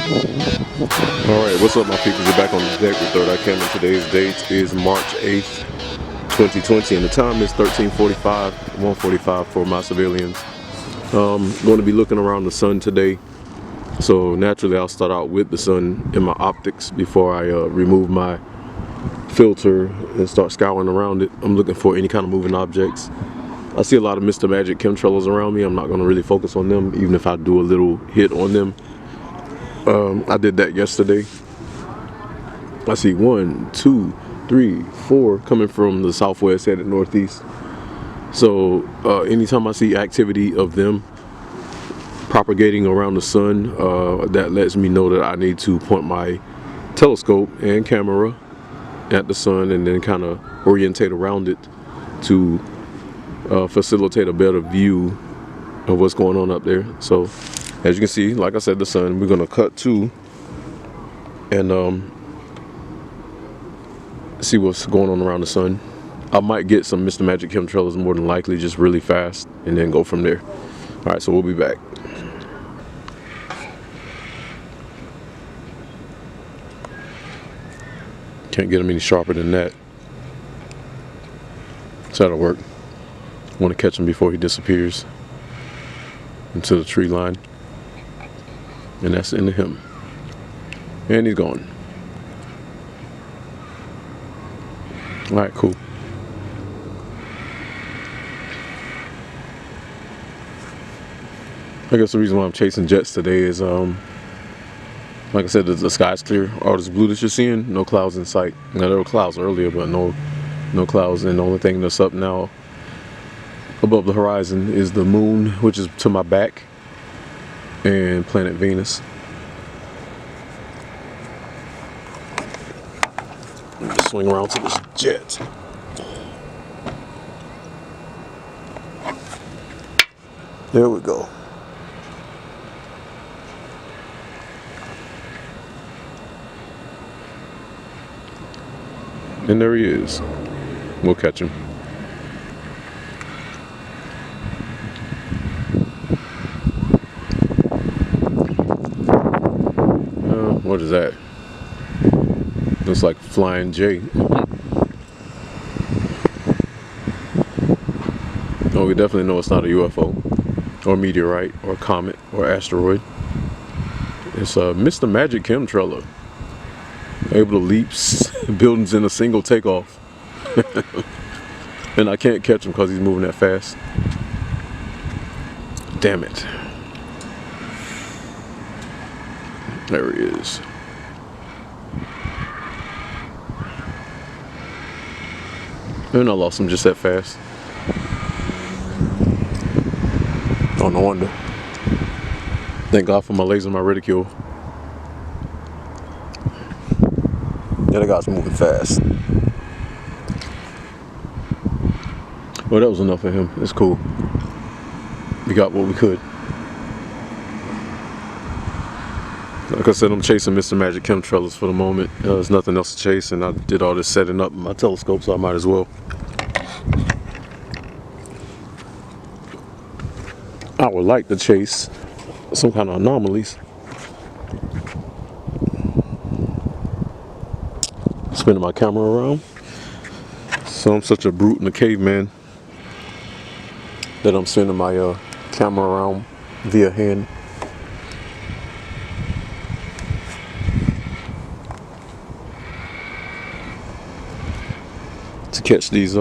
Alright, what's up my people? We're back on the deck with Third Eye Camera. Today's date is March 8th, 2020, and the time is 13:45, 1:45 for my civilians. Going to be looking around the sun today. So naturally I'll start out with the sun in my optics before I remove my filter and start scouring around it. I'm looking for any kind of moving objects. I see a lot of Mr. Magic chemtrails around me. I'm not going to really focus on them, even if I do a little hit on them. I did that yesterday. I see 1, 2, 3, 4 coming from the southwest headed northeast. So anytime I see activity of them propagating around the sun, that lets me know that I need to point my telescope and camera at the sun and then kind of orientate around it to facilitate a better view of what's going on up there. So as you can see, like I said, the sun, we're going to cut to and see what's going on around the sun. I might get some Mr. Magic chemtrails more than likely, just really fast, and then go from there. All right, so we'll be back. Can't get him any sharper than that. So that'll work. Want to catch him before he disappears into the tree line. And that's into him. And he's gone. All right, cool. I guess the reason why I'm chasing jets today is, like I said, the sky's clear. All this blue that you're seeing, no clouds in sight. Now, there were clouds earlier, but no clouds. And the only thing that's up now above the horizon is the moon, which is to my back, and planet Venus. Let me just swing around to this jet. There we go. And there he is. We'll catch him. What is that? Looks like Flying J. Oh, we definitely know it's not a UFO or meteorite or comet or asteroid. It's a Mr. Magic chemtrailer, able to leap buildings in a single takeoff. And I can't catch him because he's moving that fast. Damn it. There he is. And I lost him just that fast. Oh, no wonder. Thank God for my laser, my reticule. Yeah, that guy's moving fast. Well, that was enough for him. It's cool. We got what we could. Like I said, I'm chasing Mr. Magic chemtrailers for the moment. There's nothing else to chase, and I did all this setting up my telescope, so I might as well. I would like to chase some kind of anomalies. Spinning my camera around. So I'm such a brute and a caveman that I'm spinning my camera around via hand. To catch these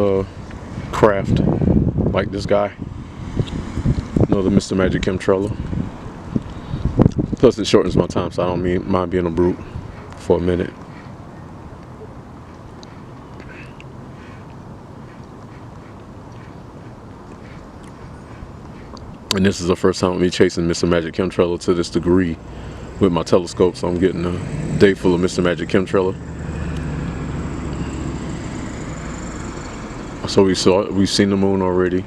craft like this guy. Another Mr. Magic chemtrailer. Plus it shortens my time, so I don't mind being a brute for a minute. And this is the first time with me chasing Mr. Magic chemtrailer to this degree with my telescope, so I'm getting a day full of Mr. Magic chemtrailer. So we've seen the moon already.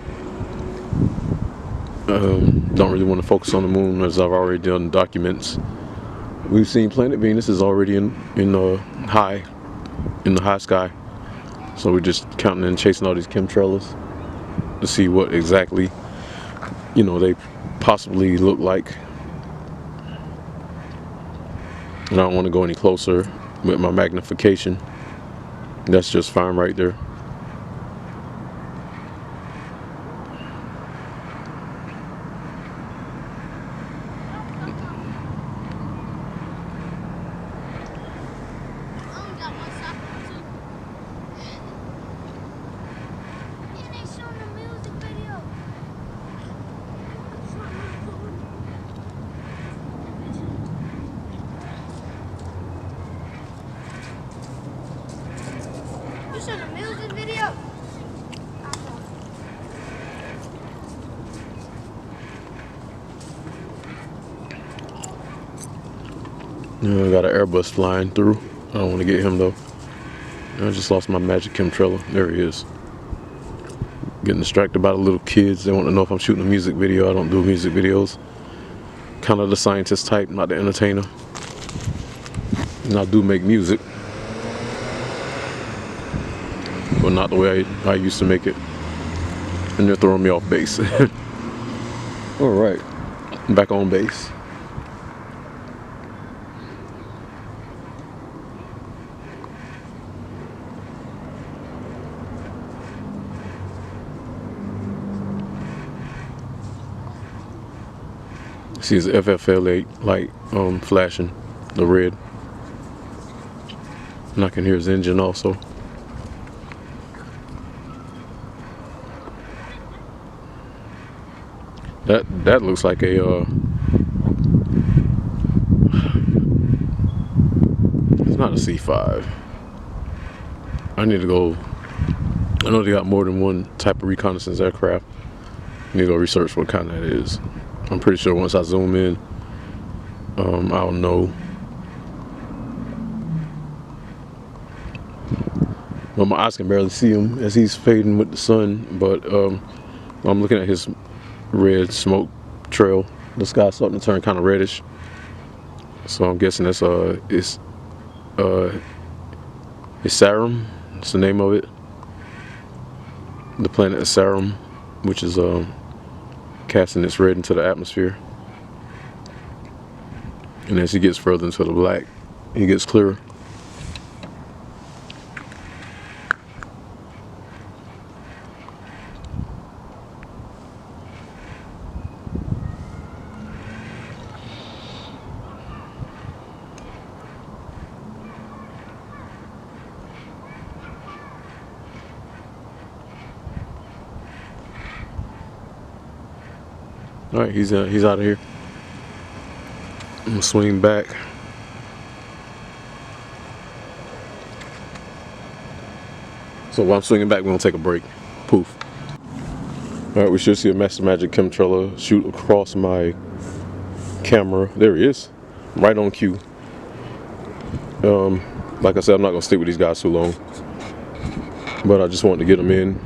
Don't really want to focus on the moon, as I've already done documents. We've seen planet Venus is already in the high sky. So we're just counting and chasing all these chemtrailers to see what exactly, they possibly look like. And I don't want to go any closer with my magnification. That's just fine right there. I got an Airbus flying through. I don't want to get him though. I just lost my magic chemtrailer. There he is. Getting distracted by the little kids. They want to know if I'm shooting a music video. I don't do music videos. Kind of the scientist type, not the entertainer. And I do make music, but not the way I used to make it. And they're throwing me off base. All right, back on base. See his FFL8 light flashing, the red. And I can hear his engine also. That looks like a it's not a C5. I need to go. I know they got more than one type of reconnaissance aircraft. I need to go research what kind that is. I'm pretty sure once I zoom in, I'll know. Well, my eyes can barely see him as he's fading with the sun, but I'm looking at his red smoke trail. The sky's starting to turn kind of reddish, so I'm guessing that's it's Sarum. That's the name of it. The planet Sarum, which is casting its red into the atmosphere. And as he gets further into the black, he gets clearer. All right, he's out of here. I'm gonna swing back. So while I'm swinging back, we're gonna take a break. Poof. All right, we should see a Master Magic chemtrailer shoot across my camera. There he is, right on cue. Like I said, I'm not gonna stick with these guys too long, but I just wanted to get them in,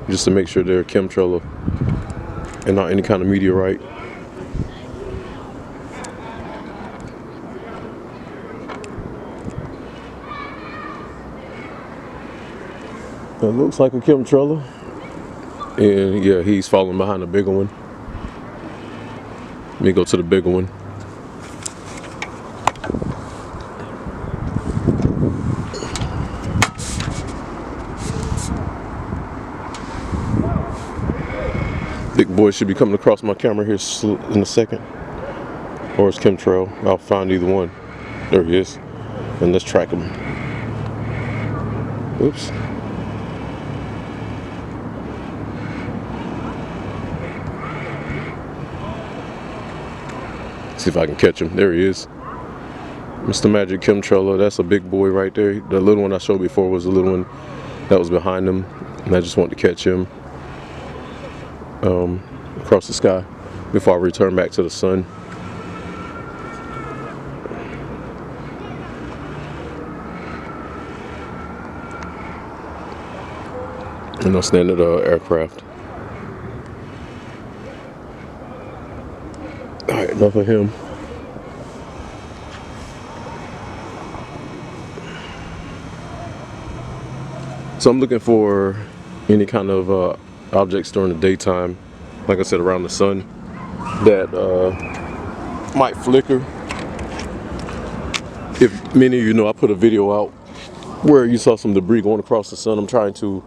just to make sure they're chemtrailer and not any kind of meteorite. It looks like a chemtrailer, and yeah, he's following behind the bigger one. Let me go to the bigger one. Big boy should be coming across my camera here in a second, or it's chemtrail. I'll find either one. There he is, and let's track him. Oops. See if I can catch him. There he is. Mr. Magic chemtrailer. That's a big boy right there. The little one I showed before was the little one that was behind him, and I just wanted to catch him across the sky before I return back to the sun. And I'll stand at the aircraft. All right, enough of him. So I'm looking for any kind of objects during the daytime, like I said, around the sun, that might flicker. if many of you know, I put a video out where you saw some debris going across the sun. I'm trying to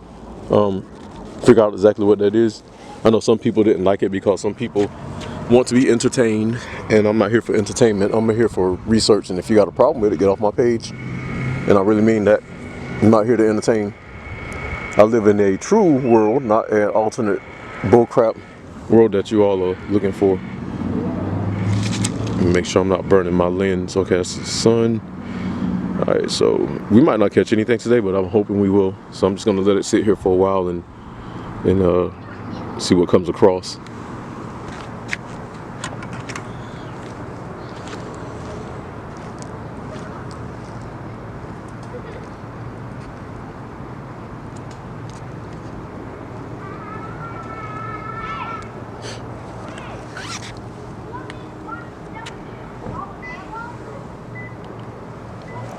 figure out exactly what that is. I know some people didn't like it because some people want to be entertained, and I'm not here for entertainment. I'm here for research, and if you got a problem with it, get off my page. And I really mean that. I'm not here to entertain. I live in a true world, not an alternate bullcrap world that you all are looking for. Make sure I'm not burning my lens. Okay, that's the sun. Alright, so we might not catch anything today, but I'm hoping we will. So I'm just gonna let it sit here for a while and see what comes across.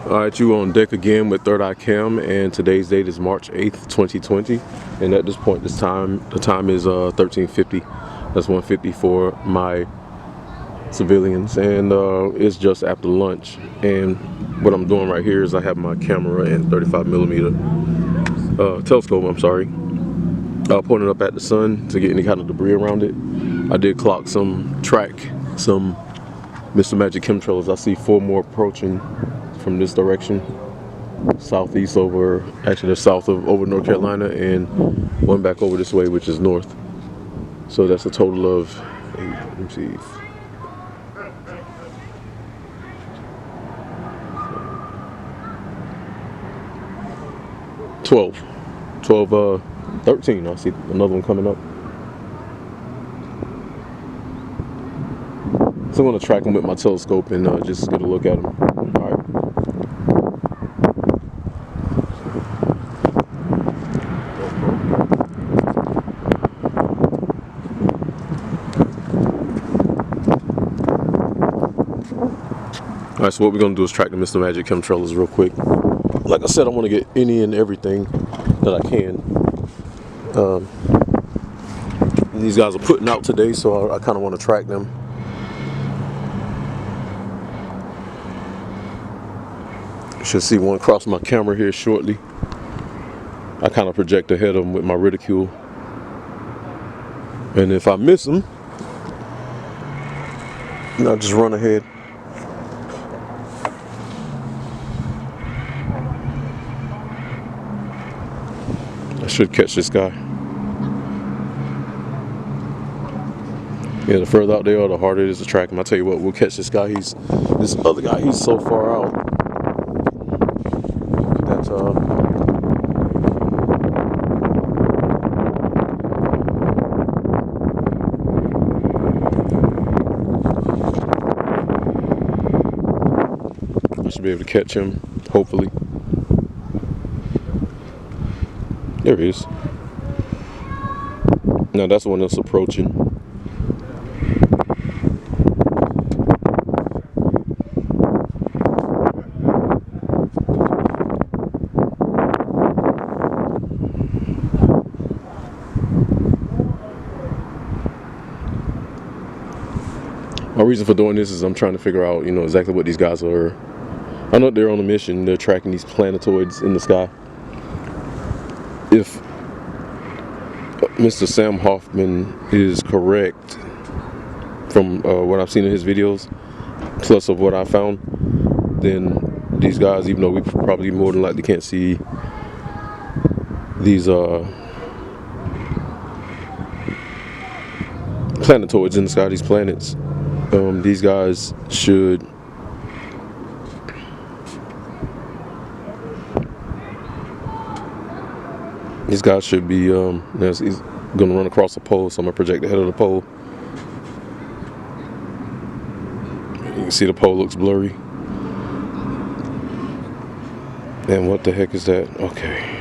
Alright, you on deck again with Third Eye Cam, and today's date is March 8th, 2020. And at this point, the time is 13:50. That's 1:50 for my civilians, and it's just after lunch. And what I'm doing right here is I have my camera and 35mm telescope. I'm sorry, pointing up at the sun to get any kind of debris around it. I did clock track some Mr. Magic chemtrails. I see 4 more approaching from this direction, southeast over, actually they're south of over North Carolina, and one back over this way, which is north. So that's a total of 8, let me see, 12, 13. I see another one coming up. So I'm going to track them with my telescope and just get a look at them. All right. All right, so what we're going to do is track the Mr. Magic chemtrails real quick. Like I said, I want to get any and everything that I can. These guys are putting out today, so I kind of want to track them. Should see one cross my camera here shortly. I kind of project ahead of them with my reticule, and if I miss them, I'll just run ahead. I should catch this guy. Yeah, the further out they are, the harder it is to track him. I tell you what, we'll catch this guy. This other guy, he's so far out. That's I should be able to catch him, hopefully. There he is. Now that's the one that's approaching. My reason for doing this is I'm trying to figure out, exactly what these guys are. I know they're on a mission. They're tracking these planetoids in the sky. If Mr. Sam Hoffman is correct from what I've seen in his videos, plus of what I found, then these guys, even though we probably more than likely can't see these planetoids in the sky, these planets, these guys should be he's gonna run across the pole, so I'm gonna project the head of the pole. You can see the pole looks blurry. And what the heck is that? Okay.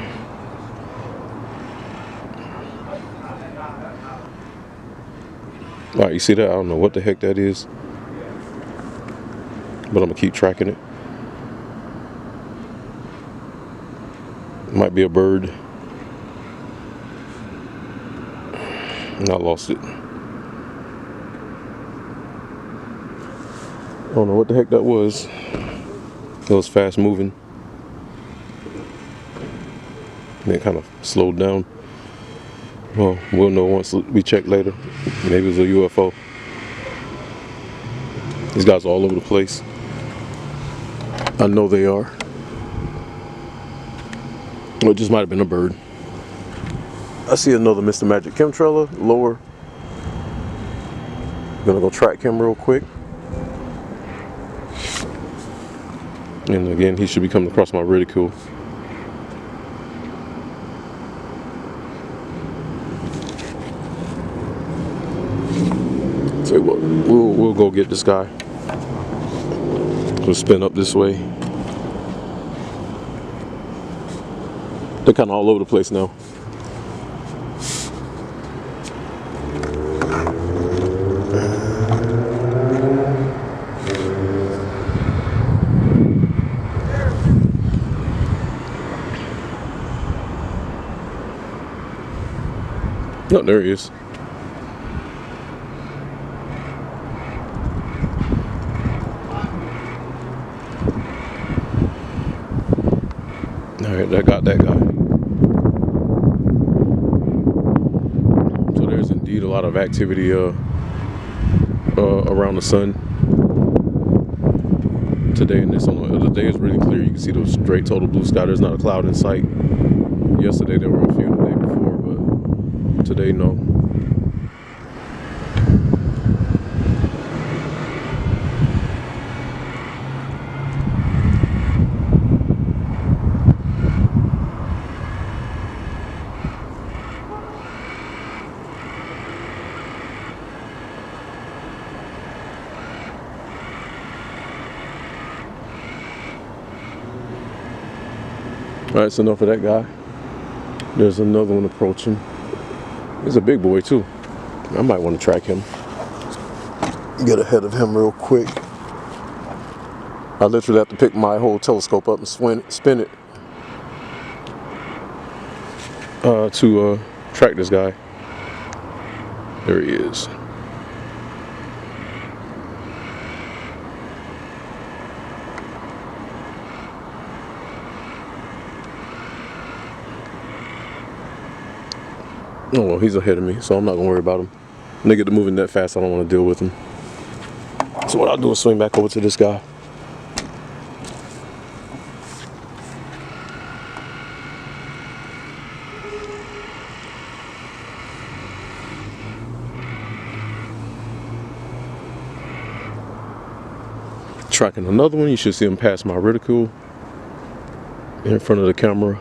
Alright, you see that? I don't know what the heck that is, but I'm gonna keep tracking it. Might be a bird. And I lost it. I don't know what the heck that was. It was fast moving. And it kind of slowed down. Well, we'll know once we check later. Maybe it was a UFO. These guys are all over the place. I know they are. Or it just might have been a bird. I see another Mr. Magic chemtrailer lower. Gonna go track him real quick. And again, he should be coming across my reticule. Say what? We'll go get this guy. We'll spin up this way. They're kind of all over the place now. No, there he is. Alright, I got that guy. So there's indeed a lot of activity around the sun today, and the day is really clear. You can see the straight total blue sky. There's not a cloud in sight. Yesterday there were a few, the day before, but today no. Alright, so enough of that guy. There's another one approaching. He's a big boy too. I might want to track him. Get ahead of him real quick. I literally have to pick my whole telescope up and spin it to track this guy. There he is. Oh well, he's ahead of me, so I'm not gonna worry about him. When they get to moving that fast, I don't want to deal with him. So what I'll do is swing back over to this guy. Tracking another one. You should see him pass my reticule in front of the camera.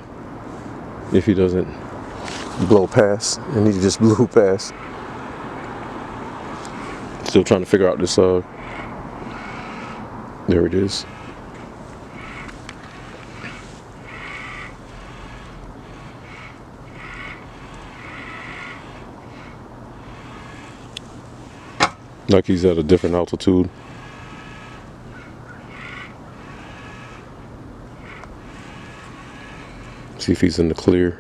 If he doesn't blow past, and he just blew past. Still trying to figure out this there it is. Like he's at a different altitude. See if he's in the clear.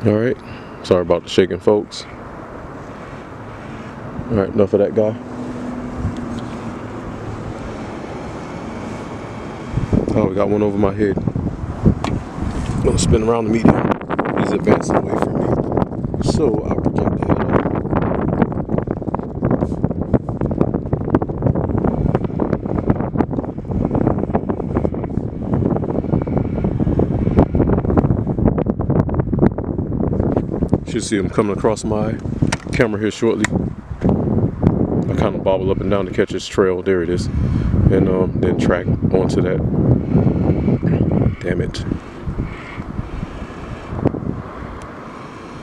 All right, sorry about the shaking, folks. All right, enough of that guy. Oh, we got one over my head. I'm gonna spin around to meet him. He's advancing away from me, so I'll project the head up. Should see him coming across my camera here shortly. I kind of bobble up and down to catch his trail. There it is. And then track onto that. Damn it.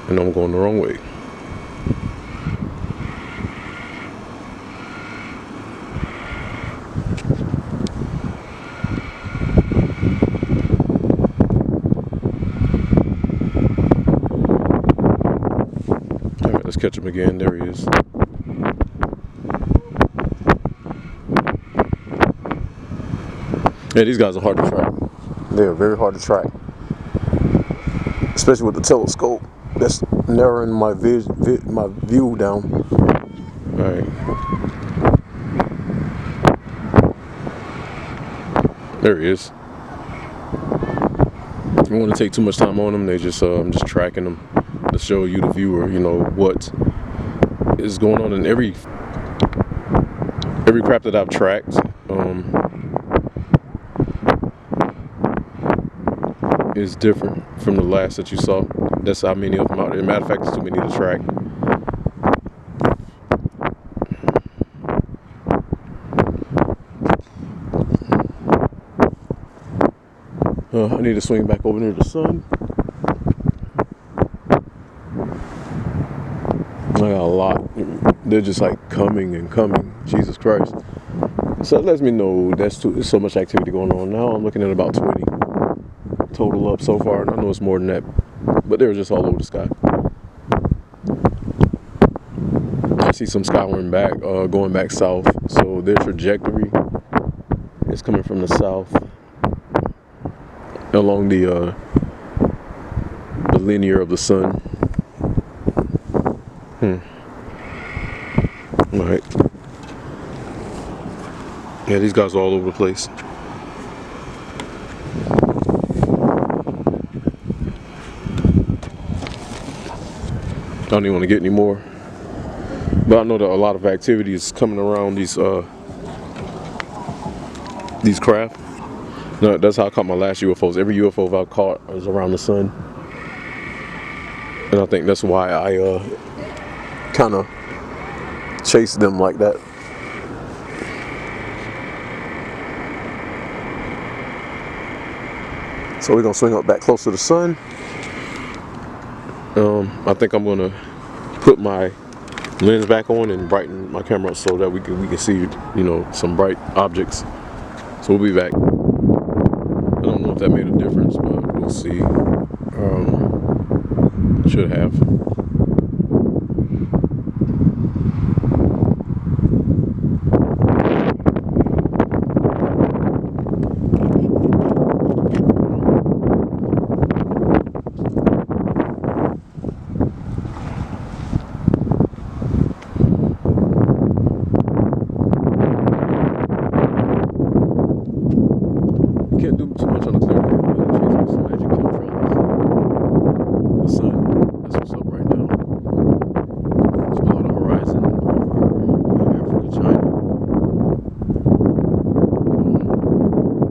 And I'm going the wrong way. Alright, let's catch him again. There he is. Yeah, these guys are hard to track. They're very hard to track, especially with the telescope. That's narrowing my view down. All right. There he is. I don't want to take too much time on them. They just I'm just tracking them to show you, the viewer, you know, what is going on in every craft that I've tracked. Is different from the last that you saw. That's how many of them out there. Matter of fact, it's too many to track. I need to swing back over near the sun. I got a lot. They're just like coming and coming. Jesus Christ. So that lets me know there's so much activity going on. Now I'm looking at about 20 total up so far, and I know it's more than that, but they're just all over the sky. I see some skyward back, going back south, so their trajectory is coming from the south along the linear of the sun. All right. Yeah, these guys are all over the place. I don't even want to get any more, but I know that a lot of activity is coming around these craft. No, that's how I caught my last UFOs. Every UFO I caught was around the sun, and I think that's why I kind of chase them like that. So we're gonna swing up back close to the sun. I think I'm gonna put my lens back on and brighten my camera up so that we can see, you know, some bright objects. So we'll be back. I don't know if that made a difference, but we'll see. Should have. Can't do too much on the clear day. I'm chasing some magic chemtrails. The sun, that's what's up right now. It's below the horizon over Africa, China.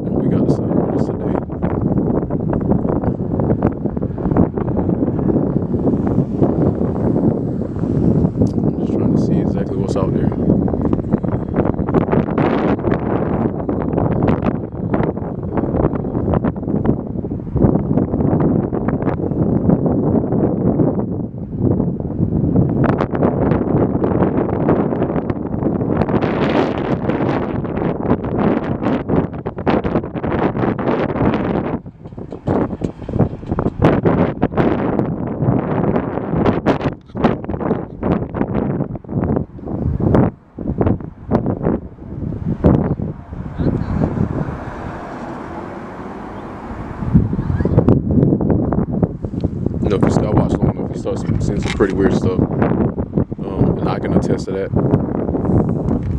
And we got the sun with us today. I'm just trying to see exactly what's out there. You know, if you start watching long enough, you start seeing some pretty weird stuff, and I can attest to that.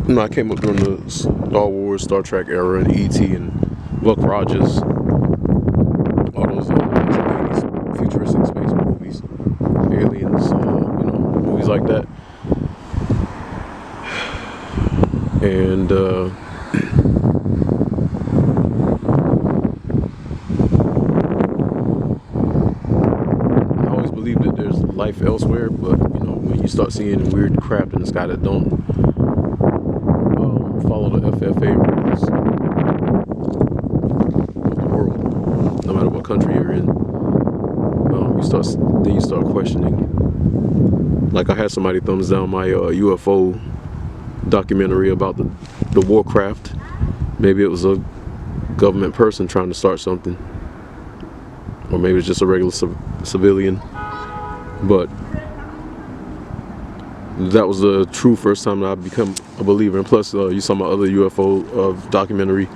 You know, I came up during the Star Wars, Star Trek era, and E.T. and Buck Rogers, all those 80s futuristic space movies, aliens, you know, movies like that. And believe that there's life elsewhere, but you know, when you start seeing weird craft in the sky that don't follow the FFA rules of the world, no matter what country you're in, you start questioning. Like I had somebody thumbs down my UFO documentary about the warcraft. Maybe it was a government person trying to start something, or maybe it's just a regular civilian. But that was the true first time that I become a believer. And plus, you saw my other UFO documentary.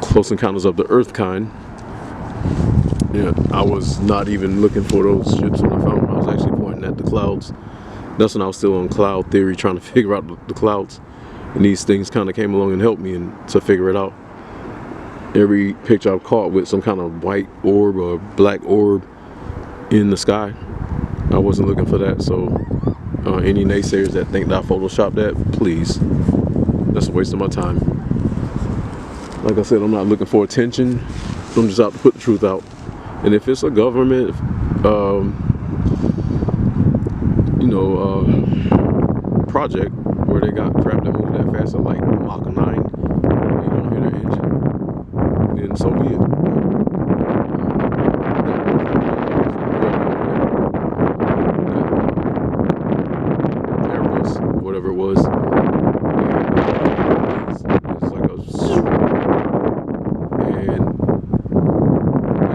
Close Encounters of the Earth kind. Yeah, I was not even looking for those ships when I found them. I was actually pointing at the clouds. That's when I was still on cloud theory, trying to figure out the clouds. And these things kind of came along and helped me to figure it out. Every picture I've caught with some kind of white orb or black orb in the sky, I wasn't looking for that. So any naysayers that think that I photoshopped that, please, that's a waste of my time. Like I said, I'm not looking for attention. I'm just out to put the truth out. And if it's a government, project where they got crap that move that fast at like Mach 9, you don't hear their engine, then so be it. Airbus, whatever it was, it's like a, and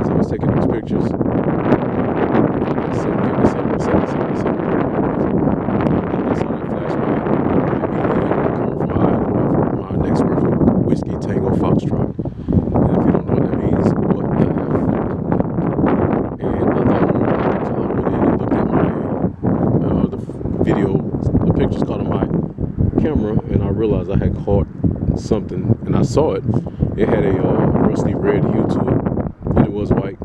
as I was taking those pictures, and I realized I had caught something, and I saw it. It had a rusty red hue to it, and it was white.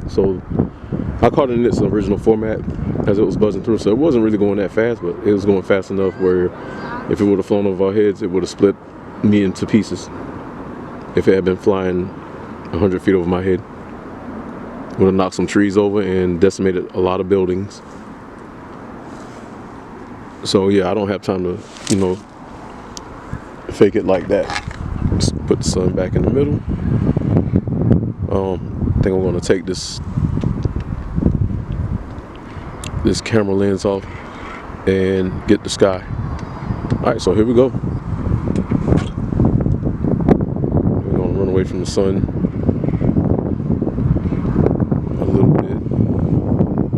So I caught it in its original format as it was buzzing through. So it wasn't really going that fast, but it was going fast enough where if it would have flown over our heads, it would have split me into pieces. If it had been flying 100 feet over my head, it would have knocked some trees over and decimated a lot of buildings. So yeah, I don't have time to, fake it like that. Just put the sun back in the middle. I think I'm gonna take this camera lens off and get the sky. All right, so here we go. We're gonna run away from the sun a little bit.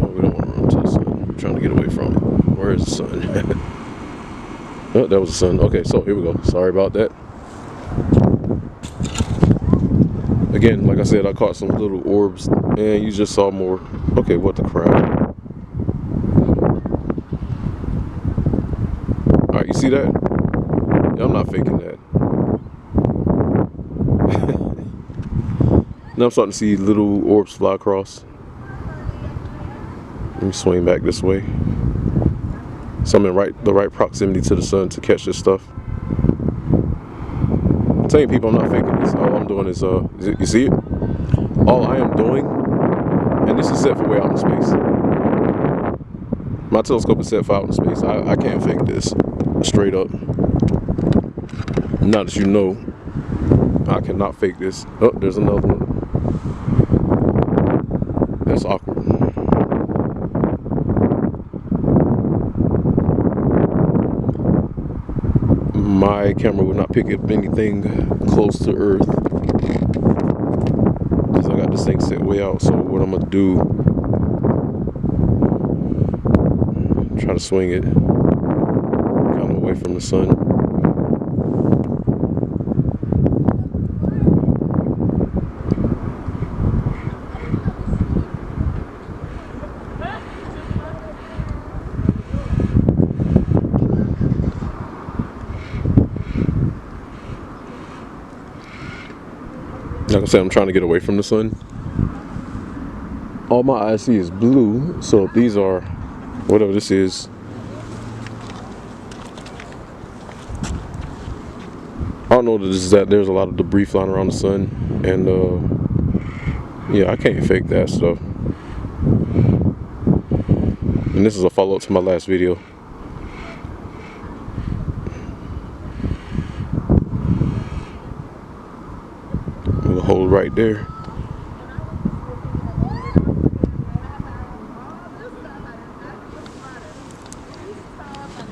Oh, we don't want to run to the sun. We're trying to get away from it. Where is the sun? Oh, that was the sun. Okay, so here we go. Sorry about that. Again, like I said, I caught some little orbs, and you just saw more. Okay, what the crap? All right, you see that? Yeah, I'm not faking that. Now I'm starting to see little orbs fly across. Let me swing back this way. So I'm in the right proximity to the sun to catch this stuff. I'm telling people I'm not faking this. All I'm doing is, you see it? All I am doing, and this is set for way out in space. My telescope is set for out in space. I can't fake this, straight up. Not that you know, I cannot fake this. Oh, there's another one. That's awkward. My camera would not pick up anything close to Earth because I got this thing set way out. So what I'm gonna do, try to swing it kind of away from the sun. Like I said, I'm trying to get away from the sun. All my eyes see is blue, so these are, whatever this is, I don't know what this is that. There's a lot of debris flying around the sun, and yeah, I can't fake that stuff. And this is a follow-up to my last video. We'll hold right there.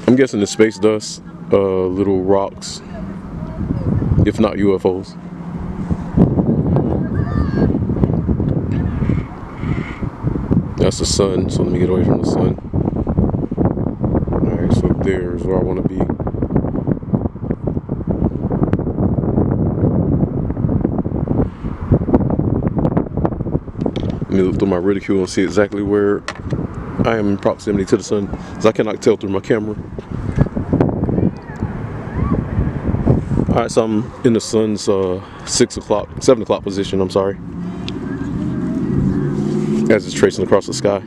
I'm guessing the space dust, little rocks, if not UFOs. That's the sun, so let me get away from the sun. Alright, so there's where I want to be. Let me look through my reticule and see exactly where I am in proximity to the sun, because I cannot tell through my camera. Alright, so I'm in the sun's 7 o'clock position, I'm sorry, as it's tracing across the sky.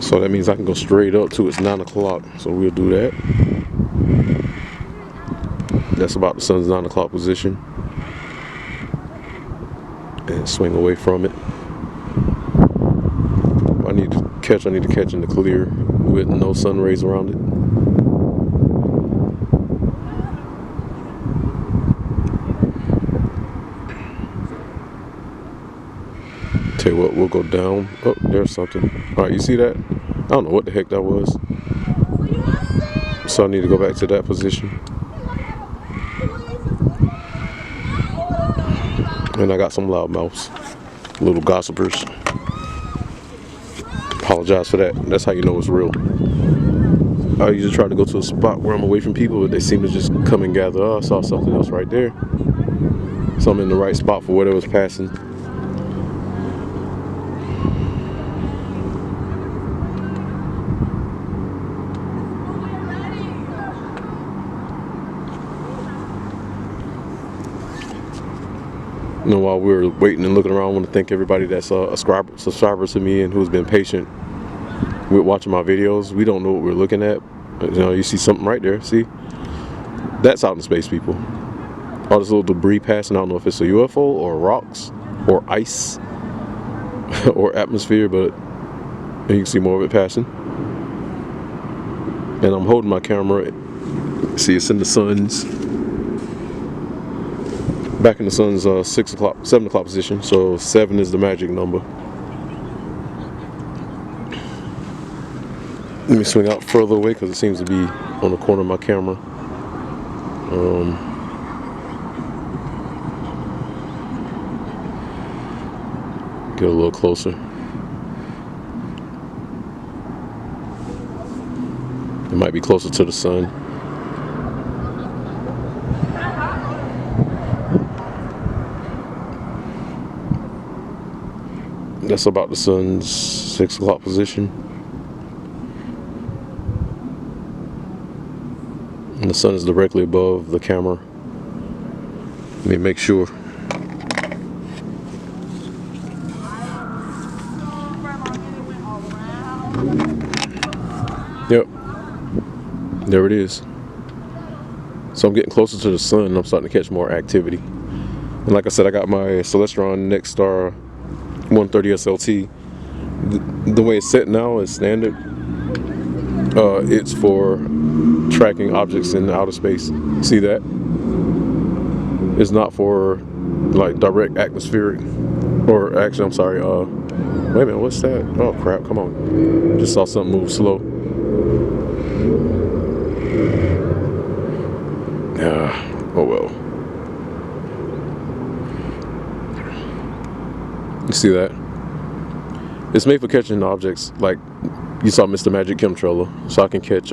So that means I can go straight up to its 9 o'clock, so we'll do that. That's about the sun's 9 o'clock position. And swing away from it. If I need to catch in the clear with no sun rays around it. Tell you what, we'll go down. Oh, there's something. Alright, you see that? I don't know what the heck that was. So I need to go back to that position. And I got some loudmouths, little gossipers. Apologize for that. That's how you know it's real. I usually try to go to a spot where I'm away from people, but they seem to just come and gather. Oh, I saw something else right there. So I'm in the right spot for whatever's passing. You know, while we're waiting and looking around, I want to thank everybody that's a subscriber to me and who's been patient with watching my videos. We don't know what we're looking at. You know, you see something right there. See? That's out in space, people. All this little debris passing. I don't know if it's a UFO or rocks or ice or atmosphere, but you can see more of it passing. And I'm holding my camera. See, it's in the sun's. Back in the sun's 7 o'clock position, so 7 is the magic number. Let me swing out further away because it seems to be on the corner of my camera. Get a little closer. It might be closer to the sun. That's about the sun's 6 o'clock position. And the sun is directly above the camera. Let me make sure. Yep. There it is. So I'm getting closer to the sun. I'm starting to catch more activity. And like I said, I got my Celestron Nexstar 130 SLT. The way it's set now is standard. It's for tracking objects in outer space. See that? It's not for like direct atmospheric, or actually, I'm sorry. Wait a minute, what's that? Oh crap! Come on. Just saw something move slow. Oh well. You see that? It's made for catching objects like you saw Mr. Magic Chemtrailer, so I can catch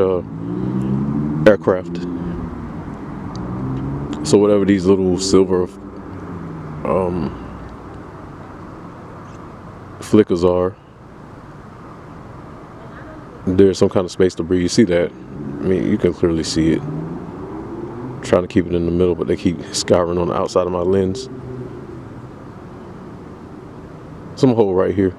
aircraft. So whatever these little silver flickers are, there's some kind of space debris. You see that? I mean, you can clearly see it. I'm trying to keep it in the middle, but they keep scouring on the outside of my lens. Some hole right here.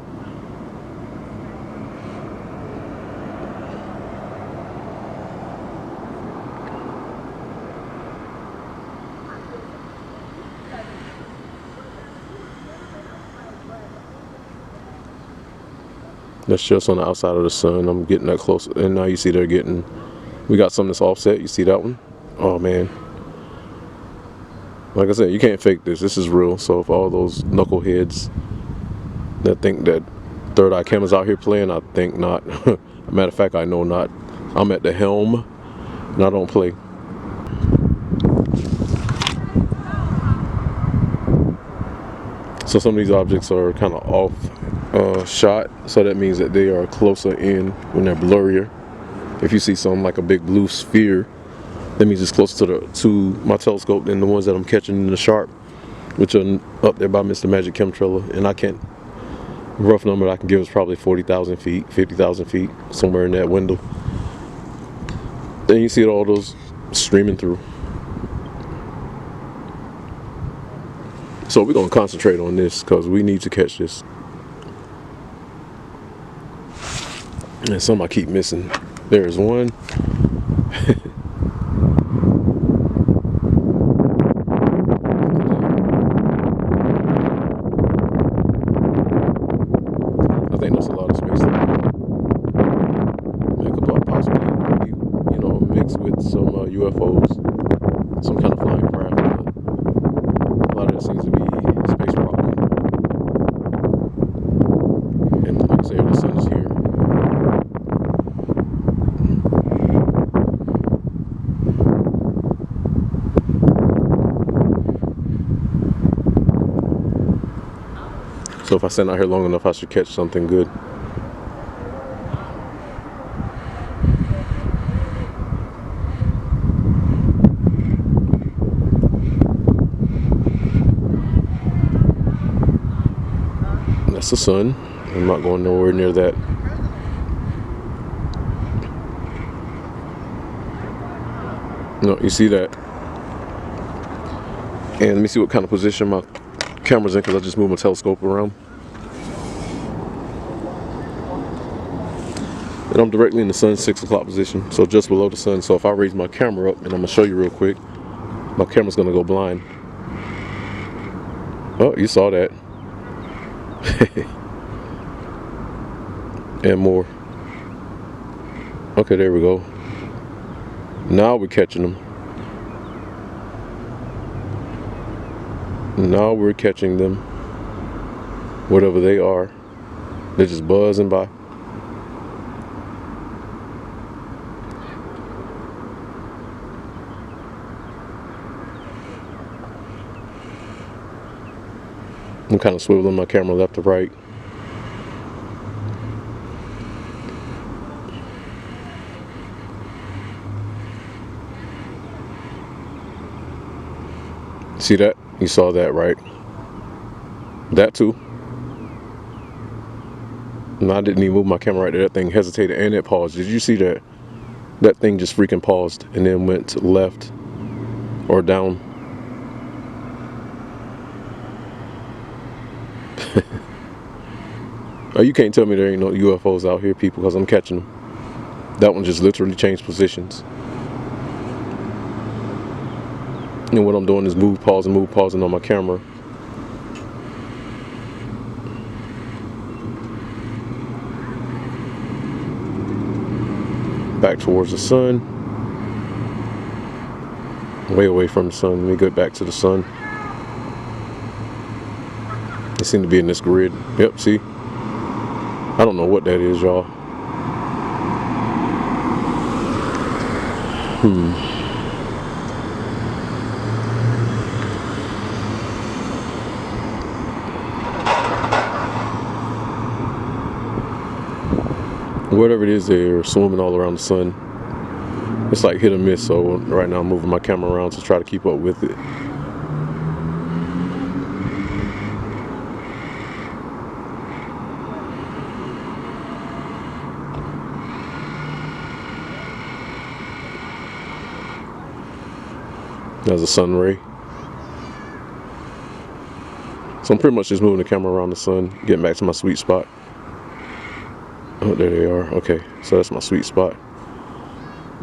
That's just on the outside of the sun. I'm getting that close, and now you see they're getting. We got something that's offset. You see that one? Oh man! Like I said, you can't fake this. This is real. So for all those knuckleheads that think that third eye cameras out here playing, I think not. Matter of fact, I know not. I'm at the helm, and I don't play. So some of these objects are kind of off shot, so that means that they are closer in when they're blurrier. If you see something like a big blue sphere, that means it's closer to my telescope than the ones that I'm catching in the sharp. which are up there by Mr. Magic Chemtrailer, and I can't, rough number I can give is probably 40,000 feet, 50,000 feet, somewhere in that window. Then you see all those streaming through. So we're gonna concentrate on this because we need to catch this. And some I keep missing. There's one. I think that's a lot of space. It could possibly be, you know, mixed with some UFOs, some kind of flying craft. A lot of it seems to be space rock. And like I say, the sun is here. So if I stand out here long enough, I should catch something good. That's the sun. I'm not going nowhere near that. No, you see that? And let me see what kind of position my camera's in, because I just moved my telescope around. And I'm directly in the sun's 6 o'clock position, so just below the sun. So if I raise my camera up, and I'm gonna show you real quick, my camera's gonna go blind. Oh, you saw that. And more. Okay, there we go. Now we're catching them. Now we're catching them. Whatever they are. They're just buzzing by. I'm kind of swiveling my camera left to right. See that? You saw that, right? That too. And I didn't even move my camera right there. That thing hesitated and it paused. Did you see that? That thing just freaking paused and then went to left or down. Oh, you can't tell me there ain't no UFOs out here, people, because I'm catching them. That one just literally changed positions. And what I'm doing is move, pausing on my camera. Back towards the sun. Way away from the sun. Let me get back to the sun. They seem to be in this grid. Yep, see? I don't know what that is, y'all. Whatever it is, they're swimming all around the sun. It's like hit or miss, so right now I'm moving my camera around to try to keep up with it. There's a sun ray. So I'm pretty much just moving the camera around the sun, getting back to my sweet spot. Oh, there they are. Okay, so that's my sweet spot.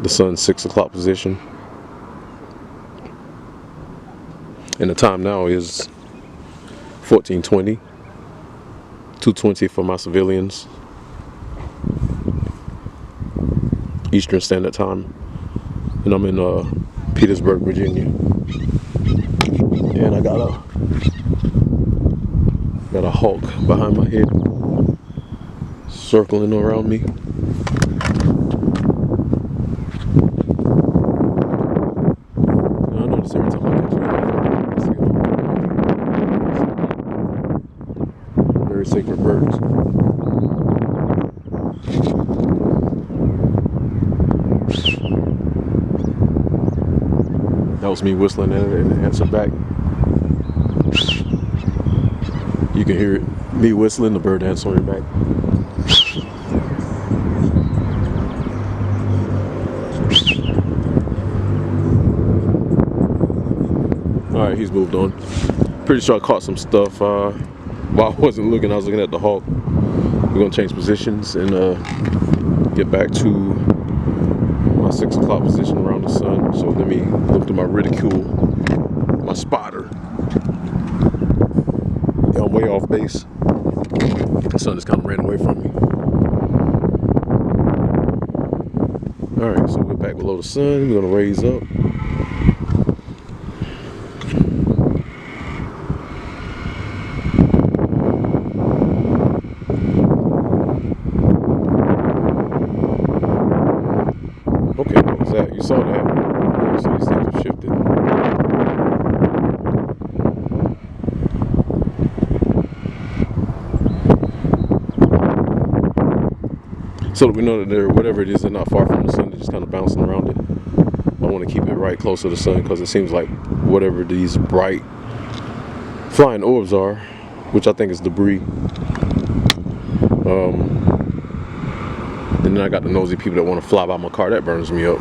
The sun's 6 o'clock position. And the time now is 14:20. 2:20 for my civilians. Eastern Standard Time. And I'm in Petersburg, Virginia. And I got a hawk behind my head, circling around me. I notice every time I catch a very sacred birds. That was me whistling and it answered back. You can hear it. Me whistling, the bird dance on your back. Alright, he's moved on. Pretty sure I caught some stuff while I wasn't looking. I was looking at the hawk. We're gonna change positions and get back to my 6 o'clock position around the sun. So let me look through my reticule, my spotter. Yeah, I'm way off base. The sun just kind of ran away from me. Alright, so we're back below the sun. We're gonna raise up. Okay, what was that? You saw that. Okay, so these things have shifted. So that we know that they're, whatever it is, they're not far from the sun. They're just kind of bouncing around it. I want to keep it right close to the sun because it seems like whatever these bright flying orbs are, which I think is debris. And then I got the nosy people that want to fly by my car. That burns me up.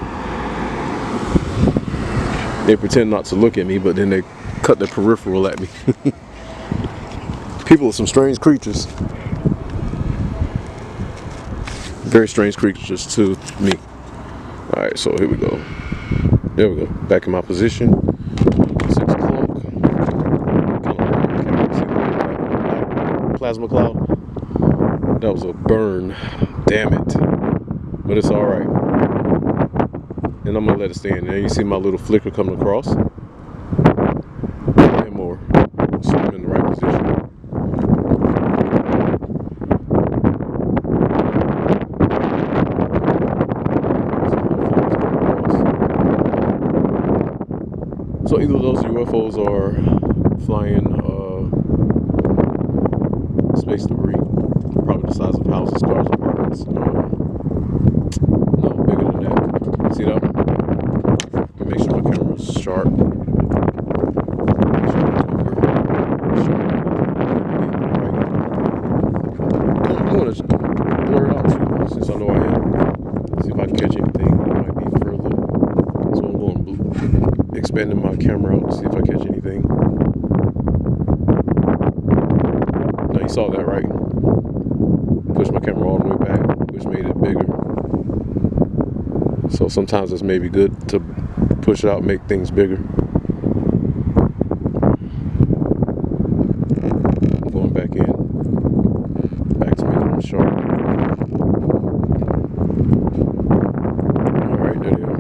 They pretend not to look at me, but then they cut their peripheral at me. People are some strange creatures. Very strange creatures to me. Alright, so here we go. There we go. Back in my position. 6 o'clock. Kind of plasma cloud. That was a burn. Damn it. But it's alright. And I'm gonna let it stay in there. You see my little flicker coming across. And more. So I'm in the right position. So either of those UFOs are flying space debris, probably the size of houses, cars, apartments. No, bigger than that. See that one? Let me make sure my camera's sharp. I'm going to blur it out too, since I know I am. See if I can catch anything that might be further. So I'm going expanding my camera out to see if I catch anything. Now you saw that, right? Push my camera all the way back, which made it bigger. So sometimes it's maybe good to push it out, make things bigger. I'm going back in, back to making them sharp. Alright, there they are.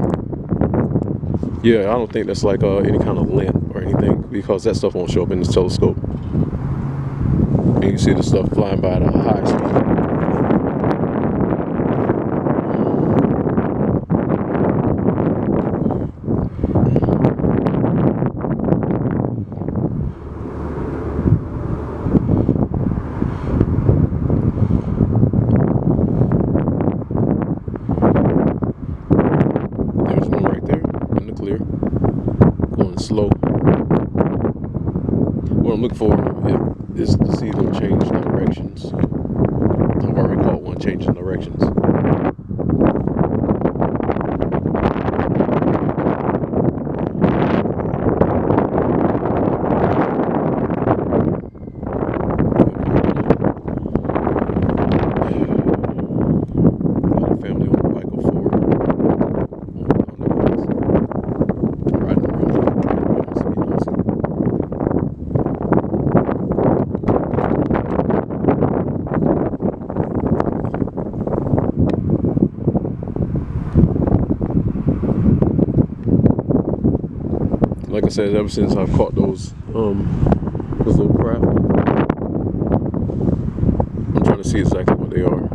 Yeah, I don't think that's like any kind of lint or anything, because that stuff won't show up in this telescope. And you see the stuff flying by at a high speed. There's one right there in the clear, going slow. What I'm looking for is to see them change directions. I've already caught one changing directions. Got a family on a bike of 4 on the bikes, riding around. Like I said, ever since I've caught those little craft, I'm trying to see exactly what they are.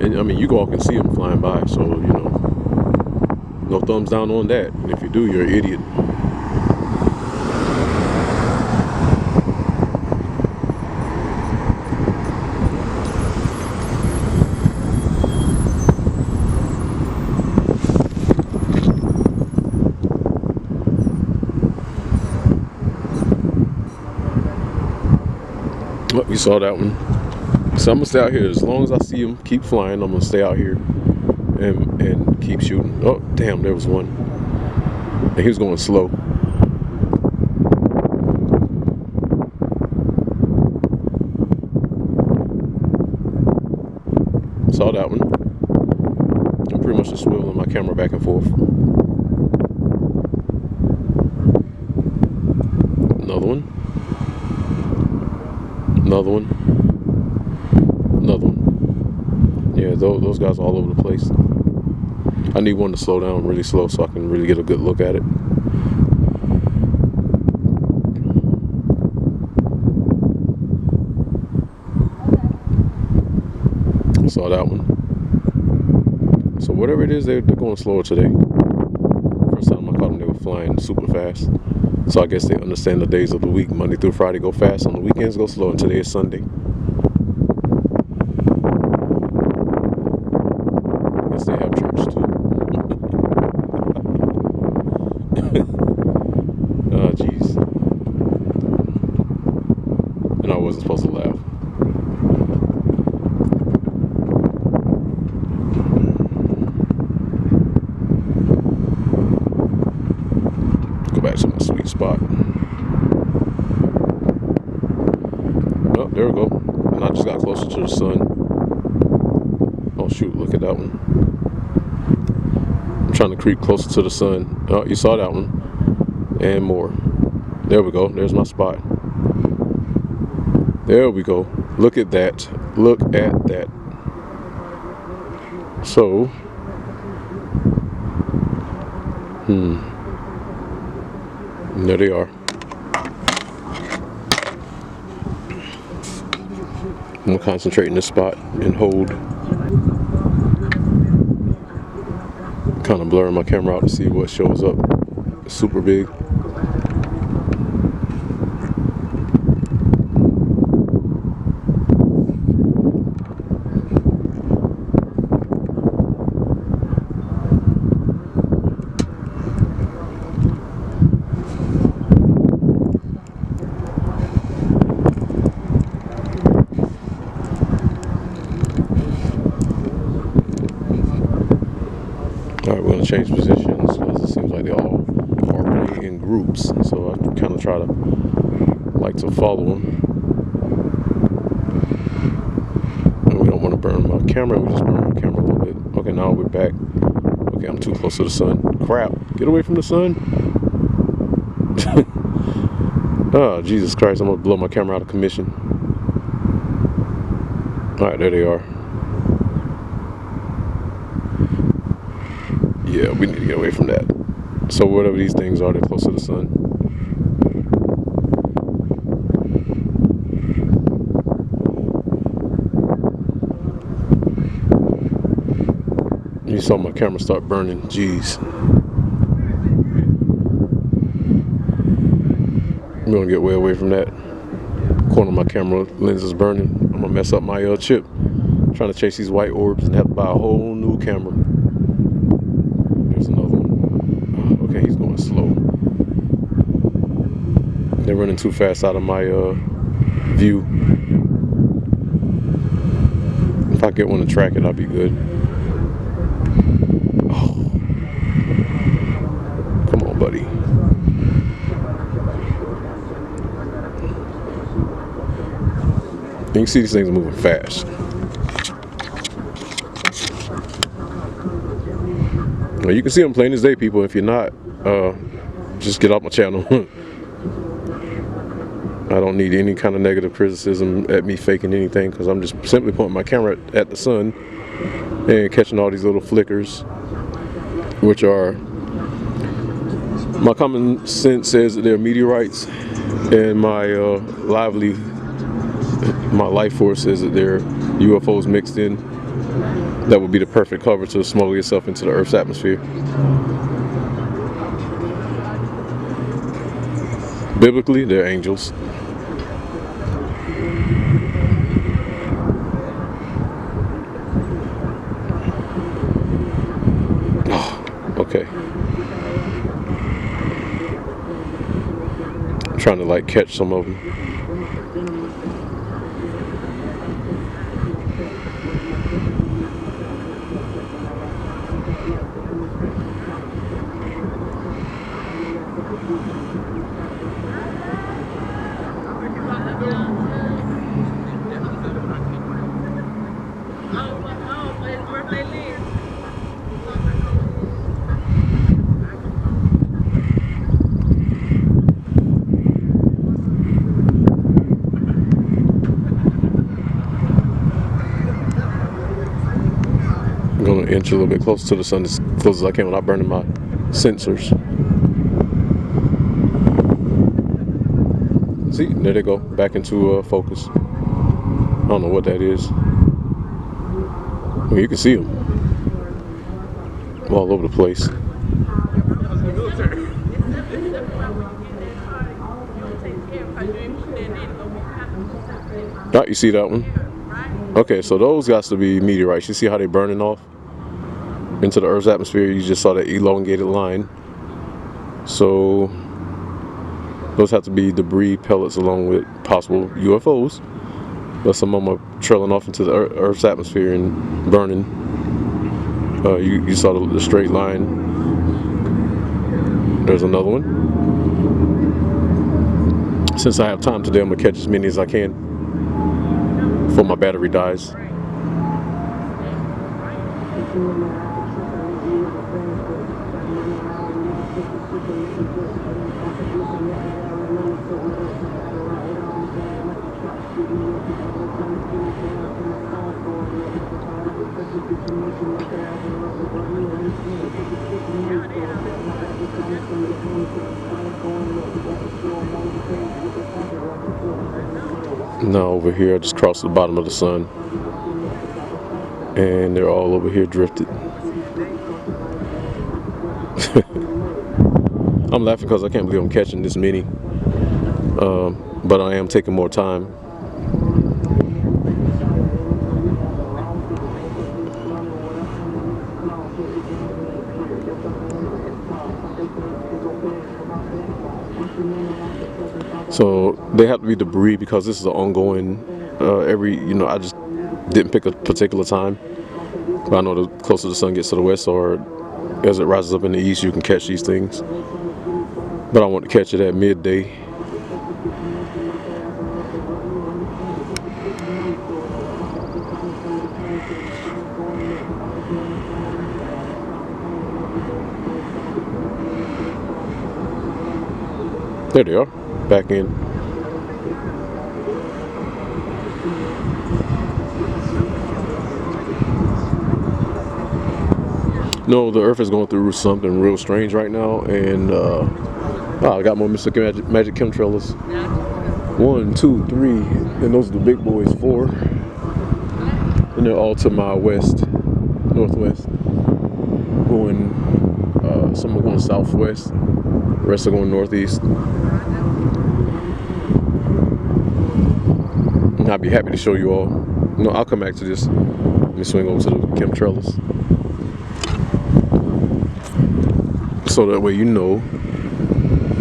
And I mean, you all can see them flying by, so you know, no thumbs down on that. And if you do, you're an idiot. But we saw that one. So I'm gonna stay out here as long as I see him keep flying. I'm gonna stay out here and keep shooting. Oh damn, there was one, and he was going slow. Saw that one. I'm pretty much just swiveling my camera back and forth. Another one. Another one. Another one. Yeah, those guys are all over the place. I need one to slow down really slow so I can really get a good look at it. Saw that one. So whatever it is, they're going slower today. First time I caught them, they were flying super fast. So I guess they understand the days of the week. Monday through Friday go fast, on the weekends go slow, and today is Sunday. I guess they have church too. Oh jeez. And I wasn't supposed to laugh. Go back to my sweet spot. Oh, there we go. And I just got closer to the sun. Oh shoot, look at that one. I'm trying to creep closer to the sun. Oh, you saw that one. And more. There we go. There's my spot. There we go. Look at that. Look at that. So, there they are. I'm gonna concentrate in this spot and hold. Kind of blurring my camera out to see what shows up. It's super big. Alright, we're going to change positions because it seems like they all are running in groups. So I kind of try to like to follow them. And we don't want to burn my camera. We just burn my camera a little bit. Okay, now we're back. Okay, I'm too close to the sun. Crap. Get away from the sun. Oh, Jesus Christ. I'm going to blow my camera out of commission. Alright, there they are. Yeah, we need to get away from that. So whatever these things are, they're close to the sun. You saw my camera start burning. Jeez. I'm gonna get way away from that. Corner of my camera lens is burning. I'm gonna mess up my chip. I'm trying to chase these white orbs and have to buy a whole new camera. There's another one. Okay, he's going slow. They're running too fast out of my view. If I get one to track it, I'll be good. Oh. Come on, buddy. You can see these things moving fast. Well, you can see I'm plain as day, people. If you're not, just get off my channel. I don't need any kind of negative criticism at me faking anything, because I'm just simply pointing my camera at the sun and catching all these little flickers, which are, my common sense says that they're meteorites, and my life force says that they're UFOs mixed in. That would be the perfect cover to smuggle yourself into the Earth's atmosphere. Biblically, they're angels. Oh, okay. I'm trying to like catch some of them. I'm gonna inch a little bit closer to the sun as close as I can without burning my sensors. See, there they go, back into focus. I don't know what that is. Well, you can see them all over the place. Right, you see that one? Okay, so those got to be meteorites. You see how they're burning off into the Earth's atmosphere? You just saw that elongated line. So those have to be debris pellets along with possible UFOs. But some of them are trailing off into the Earth's atmosphere and burning. You saw the straight line. There's another one. Since I have time today, I'm gonna catch as many as I can before my battery dies. Now over here, I just crossed the bottom of the sun, and they're all over here drifted. I'm laughing because I can't believe I'm catching this many, but I am taking more time. So they have to be debris because this is an ongoing, I just didn't pick a particular time. But I know the closer the sun gets to the west or as it rises up in the east, you can catch these things. But I want to catch it at midday. There they are, back in. No, the Earth is going through something real strange right now, and I got more Mr. Magic chemtrailers. 1, 2, 3, and those are the big boys. 4, and they're all to my west, northwest. Going, some are going southwest, the rest are going northeast. And I'll be happy to show you all. No, I'll come back to this. Let me swing over to the chemtrailers. So that way you know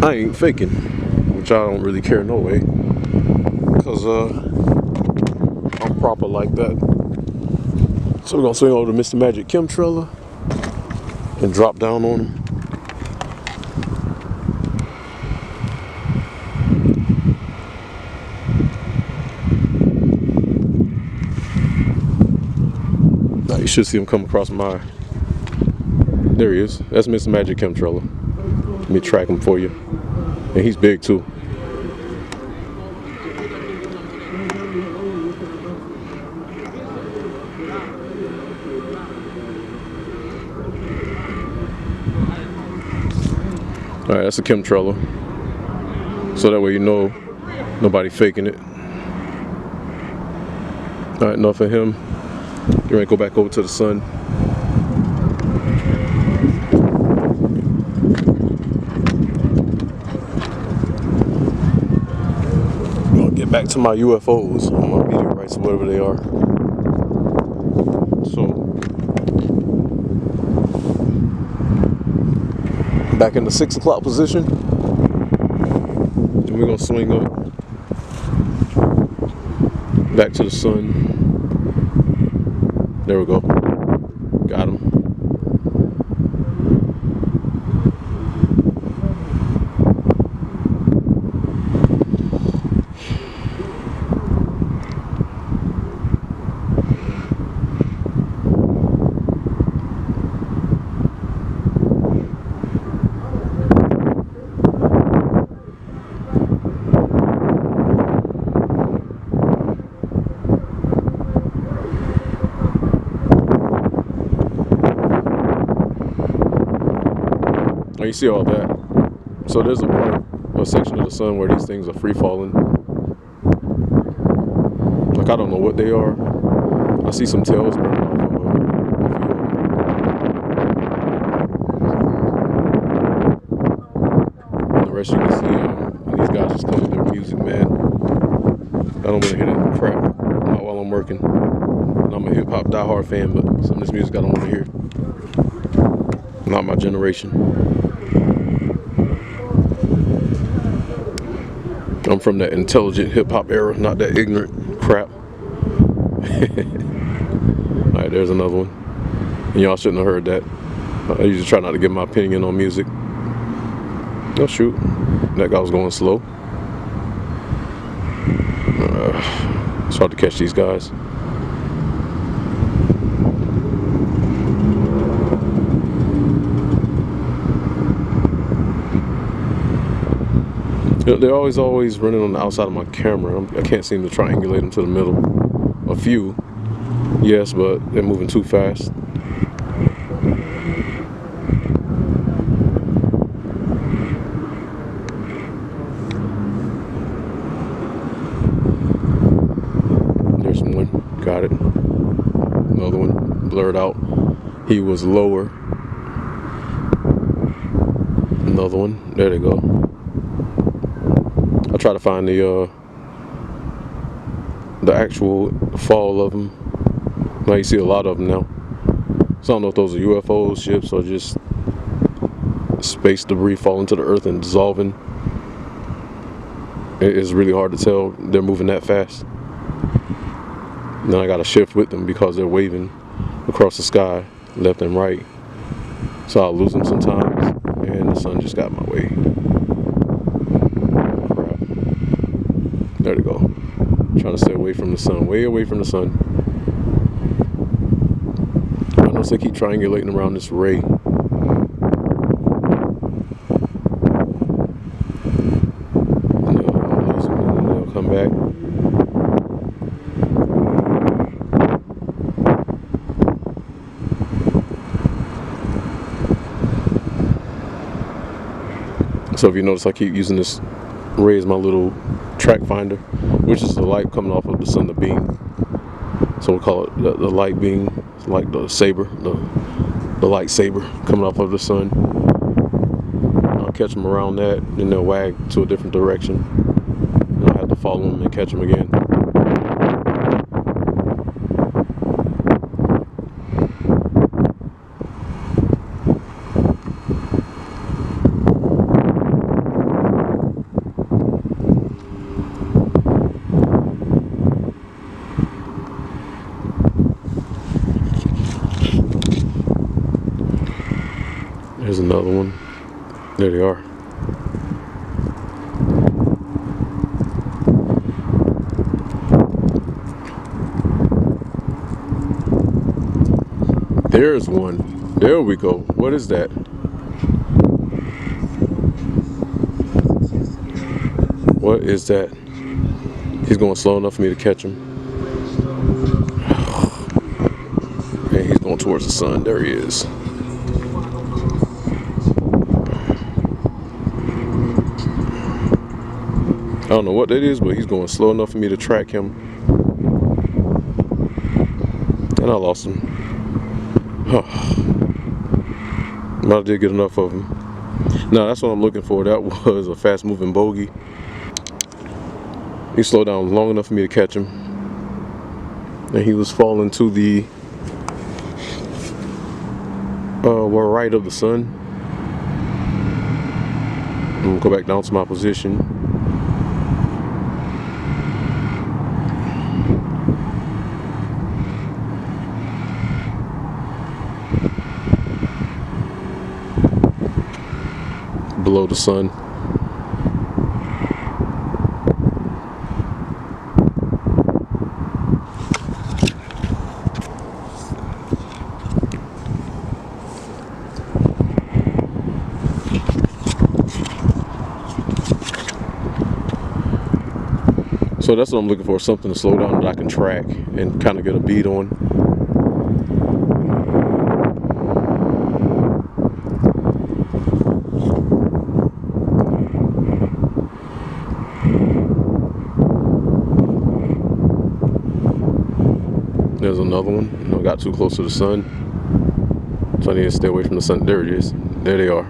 I ain't faking, which I don't really care no way, because I'm proper like that. So we're gonna swing over to Mr. Magic chemtrailer and drop down on him. Now you should see him come across my. There he is. That's Mr. Magic chemtrailer. Let me track him for you. And he's big too. Alright, that's a chemtrailer. So that way you know nobody faking it. Alright, enough of him. You're gonna go back over to the sun. Back to my UFOs, or my meteorites, or whatever they are. So, back in the 6 o'clock position, and we're gonna swing up back to the sun. There we go. Got him. you see all that. So there's a section of the sun where these things are free falling. Like, I don't know what they are. I see some tails burning off of a few of them. And the rest you can see, these guys just come with their music, man. I don't want to hear that crap, not while I'm working. And I'm a hip hop diehard fan, but some of this music I don't want to hear. Not my generation. I'm from that intelligent hip hop era, not that ignorant crap. Alright, there's another one. And y'all shouldn't have heard that. I usually try not to give my opinion on music. Oh shoot, that guy was going slow. It's hard to catch these guys. They're always running on the outside of my camera. I can't seem to triangulate them to the middle. A few, yes, but they're moving too fast. There's one, got it. Another one, blurred out. He was lower. Another one, there they go. I try to find the actual fall of them. Now you see a lot of them now. So I don't know if those are UFOs, ships, or just space debris falling to the earth and dissolving. It's really hard to tell. They're moving that fast. Then I gotta shift with them because they're waving across the sky, left and right. So I'll lose them sometimes, and the sun just got in my way. Crap. There they go. Trying to stay away from the sun, way away from the sun. I notice they keep triangulating around this ray. And they'll lose them, and then they'll come back. So if you notice, I keep using this ray as my little track finder, which is the light coming off of the sun, the beam. So we'll call it the light beam. It's like the saber, the lightsaber coming off of the sun. I'll catch them around that, then they'll wag to a different direction. And I'll have to follow them and catch them again. There's another one. There they are. There's one. There we go. What is that? What is that? He's going slow enough for me to catch him. And he's going towards the sun. There he is. I don't know what that is, but he's going slow enough for me to track him. And I lost him. But I did get enough of him. Now that's what I'm looking for. That was a fast moving bogey. He slowed down long enough for me to catch him. And he was falling to the right of the sun. I'm gonna go back down to my position. Below the sun. So that's what I'm looking for, something to slow down that I can track and kind of get a beat on. There's another one. You know, got too close to the sun, so I need to stay away from the sun. There it is. There they are.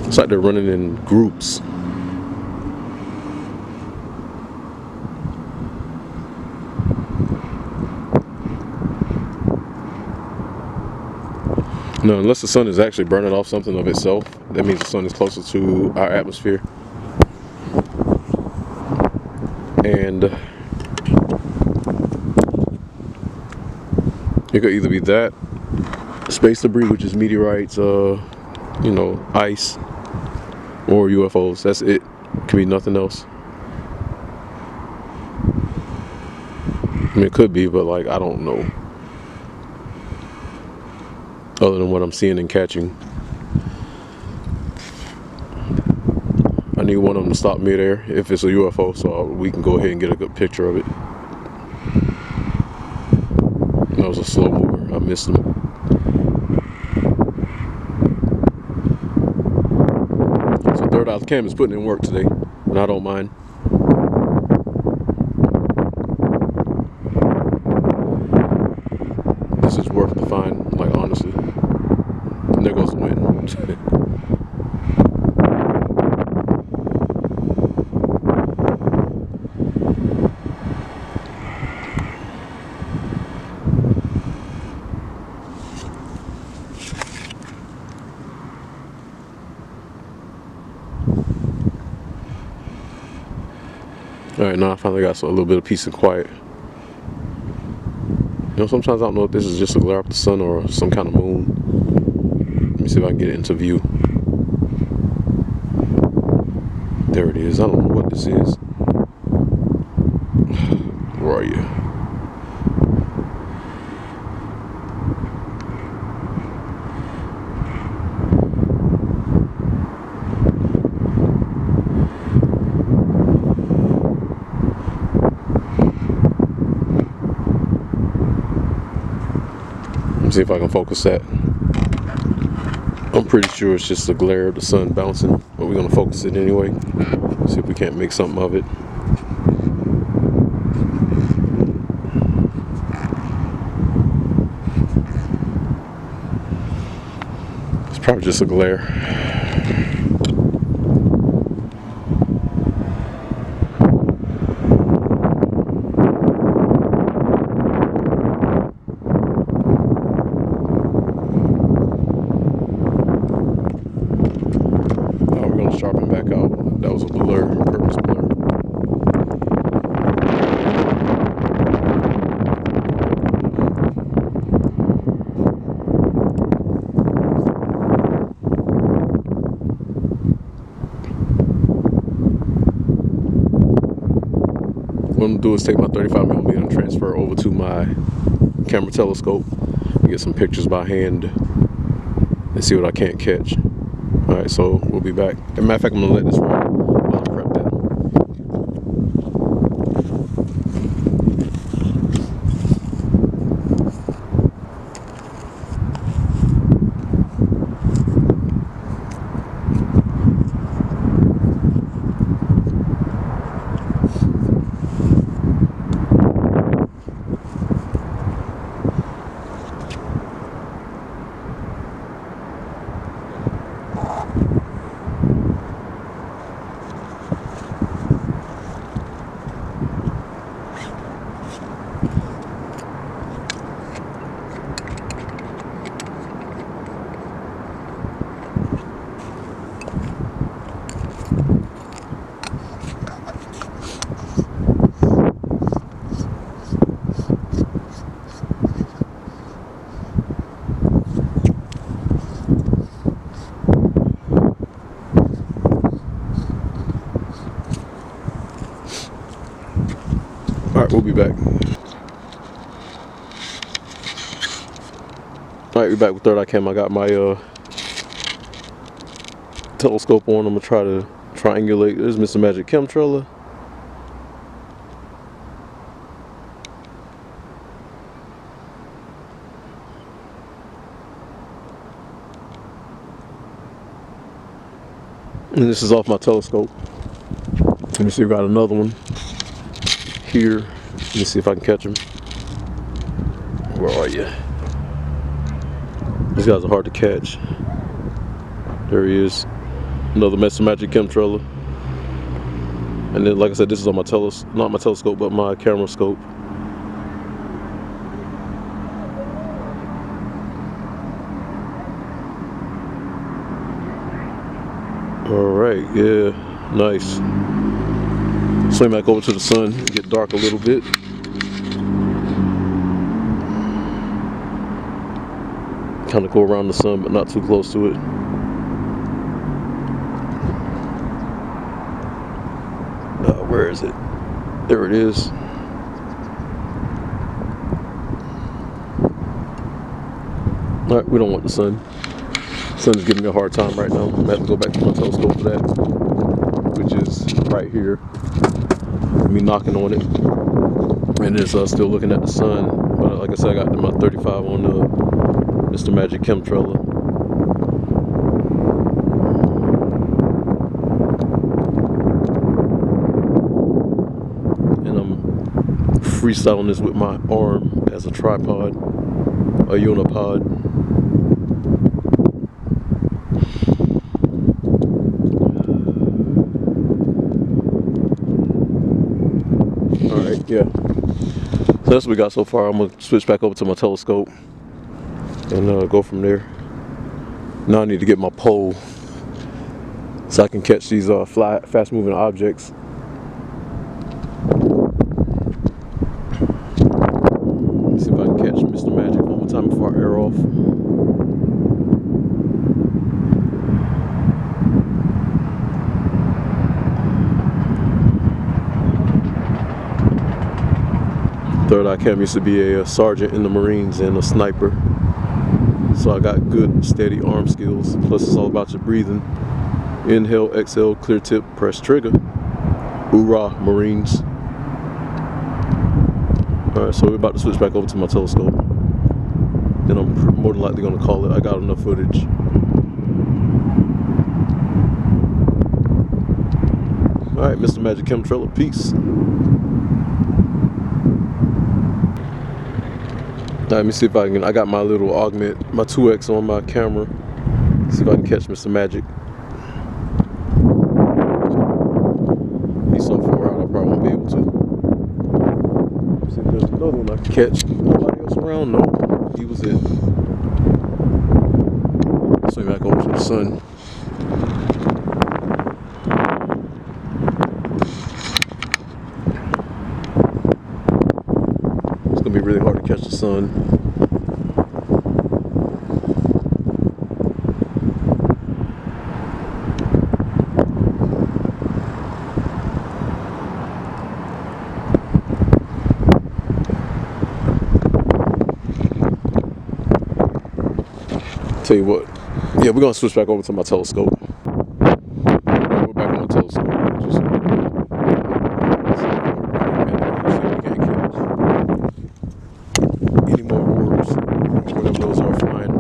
It's like they're running in groups. No, unless the sun is actually burning off something of itself, that means the sun is closer to our atmosphere. And it could either be that, space debris, which is meteorites, you know, ice, or UFOs. That's it. Could be nothing else. I mean, it could be, but like, I don't know. Other than what I'm seeing and catching. I need one of them to stop midair if it's a UFO, so we can go ahead and get a good picture of it. That was a slow mover. I missed him. So third eye cam is putting in work today, and I don't mind. This is worth the find, like honestly. And there goes the wind. Alright, now I finally got a little bit of peace and quiet. You know, sometimes I don't know if this is just a glare of the sun or some kind of moon. Let me see if I can get it into view. There it is. I don't know what this is. Where are you? Let me see if I can focus that. I'm pretty sure it's just the glare of the sun bouncing, but we're gonna focus it anyway. See if we can't make something of it. It's probably just a glare. Sharpen back out. That was a blur, purpose blur. What I'm gonna do is take my 35mm and transfer over to my camera telescope and get some pictures by hand and see what I can't catch. Alright, so we'll be back. As a matter of fact, I'm gonna let this run while I prep that. Alright, we'll be back. Alright, we're back with third eye cam. I got my telescope on. I'm gonna try to triangulate. There's Mr. Magic Chemtrailer. And this is off my telescope. Let me see, we got another one here. Let me see if I can catch him. Where are you? These guys are hard to catch. There he is. Another Mr. Magic chemtrailer. And then, like I said, this is on my not my telescope, but my camera scope. All right, yeah, nice. Swing back over to the sun, get dark a little bit. Kind of go around the sun, but not too close to it. Where is it? There it is. All right, we don't want the sun. The sun is giving me a hard time right now. I'm gonna have to go back to my telescope for that, which is right here. Me knocking on it, and it's still looking at the sun. But like I said, I got my 35 on the Mr. Magic chemtrailer. Freestyling this with my arm as a tripod, a unipod. Alright, yeah. So that's what we got so far. I'm going to switch back over to my telescope and go from there. Now I need to get my pole so I can catch these fast moving objects. See if I can catch Mr. Magic one more time before I air off. Third Eye Cam used to be a sergeant in the Marines and a sniper. So I got good, steady arm skills. Plus it's all about your breathing. Inhale, exhale, clear tip, press trigger. Hoorah, Marines. Alright, so we're about to switch back over to my telescope. Then I'm more than likely going to call it. I got enough footage. Alright, Mr. Magic chemtrailer, peace. Alright, let me see if I can. I got my little augment, my 2X on my camera. See if I can catch Mr. Magic. He's so far out, I probably won't be able to. See if there's another one I can catch. Nobody else around? No, he was it. Swing back over to the sun. It's gonna be really hard to catch the sun. Tell you what, yeah, we're gonna switch back over to my telescope. Right, we're back on my telescope. Just see if we can't catch any more orbs, whatever those are flying.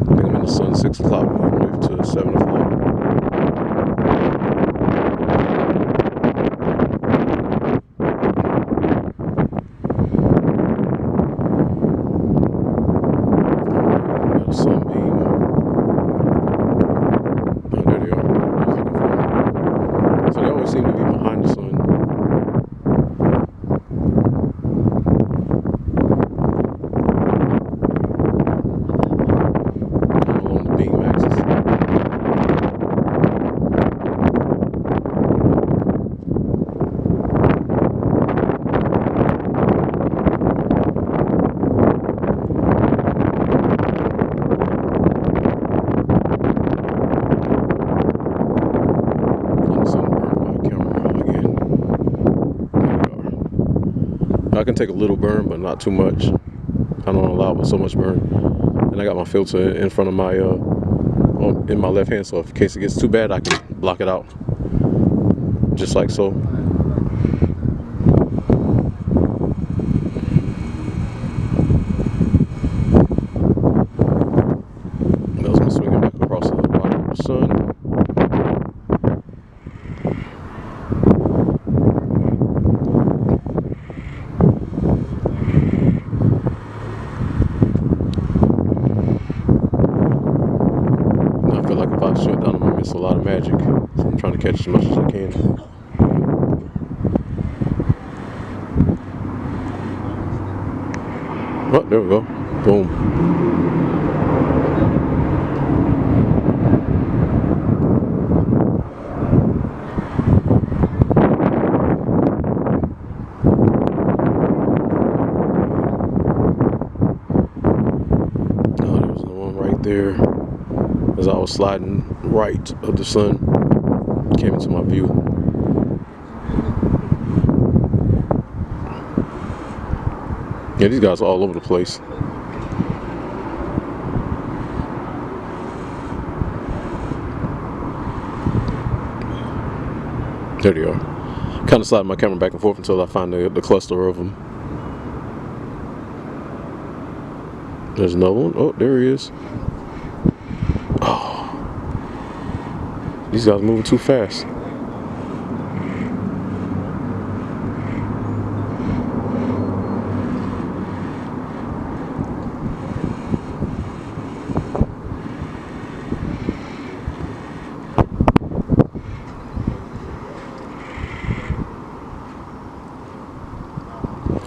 I think I'm in the sun 6 o'clock, moving to 7 o'clock. Seem to be behind the sun. I'm along the beam axis. I can take a little burn, but not too much. I don't allow so much burn. And I got my filter in front of my, in my left hand, so in case it gets too bad, I can block it out. Just like so. That was me swinging back across the bottom of the sun. lot of magic. So I'm trying to catch as much as I can. Oh, there we go. Boom. Oh, there's the one right there. As I was sliding right of the sun, came into my view. Yeah, these guys are all over the place. There they are. Kind of sliding my camera back and forth until I find the cluster of them. There's another one. Oh, there he is. Oh, these guys are moving too fast.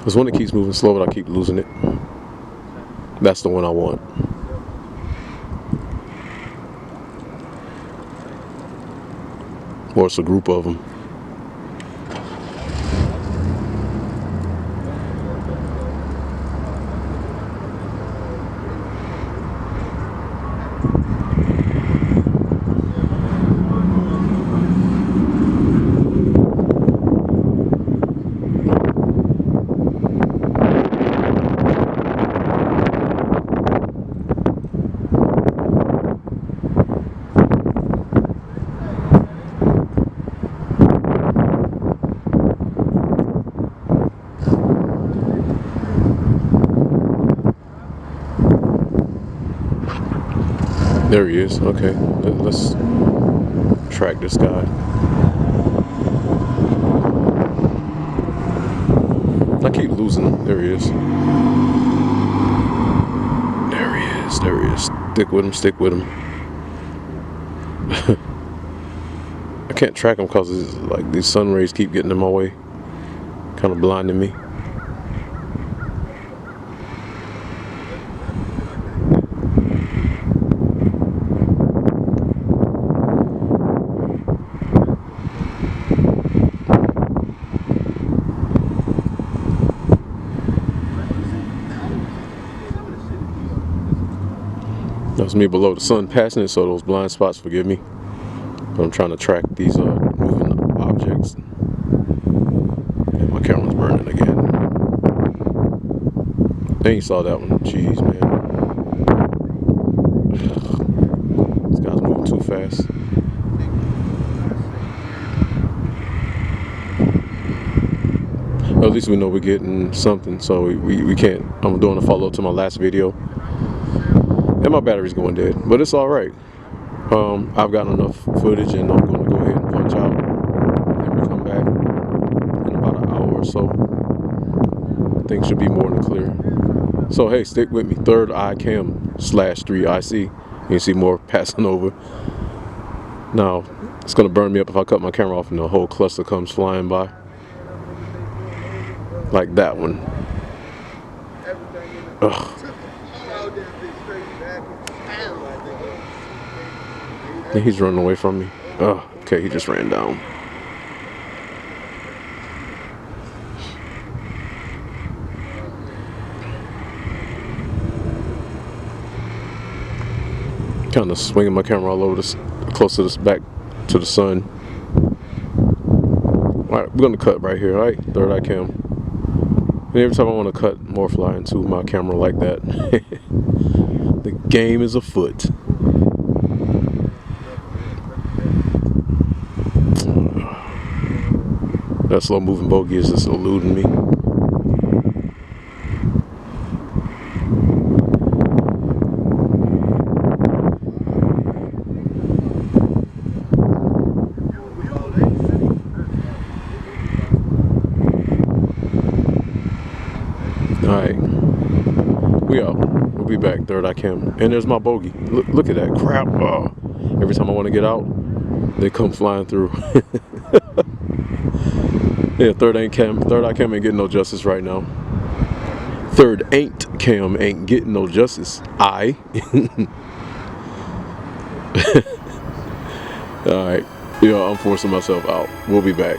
There's one that keeps moving slow, but I keep losing it. That's the one I want. Or it's a group of them. There he is. Okay, let's track this guy. I keep losing him. There he is. There he is. There he is. Stick with him. Stick with him. I can't track him because like these sun rays keep getting in my way, kind of blinding me. That's me below the sun passing it, so those blind spots, forgive me. But I'm trying to track these moving objects. And my camera's burning again. Then you saw that one. Jeez, man. This guy's moving too fast. At least we know we're getting something, so we can't. I'm doing a follow-up to my last video. And my battery's going dead, but it's all right. I've gotten enough footage, and I'm going to go ahead and punch out, and we come back in about an hour or so. Things should be more than clear. So hey, stick with me. Third Eye Cam /3IC. You can see more passing over. Now it's going to burn me up if I cut my camera off and the whole cluster comes flying by, like that one. Ugh. And he's running away from me. Oh, okay, he just ran down. Kind of swinging my camera all over this, close to this back to the sun. All right, we're gonna cut right here. All right, third eye cam. And every time I want to cut more fly into my camera like that, the game is afoot. That slow moving bogey is just eluding me. Alright, we out. We'll be back, third eye cam. And there's my bogey. Look at that crap. Oh. Every time I want to get out, They come flying through. Yeah, third eye cam ain't getting no justice right now. Third cam ain't getting no justice. Alright. I'm forcing myself out. We'll be back.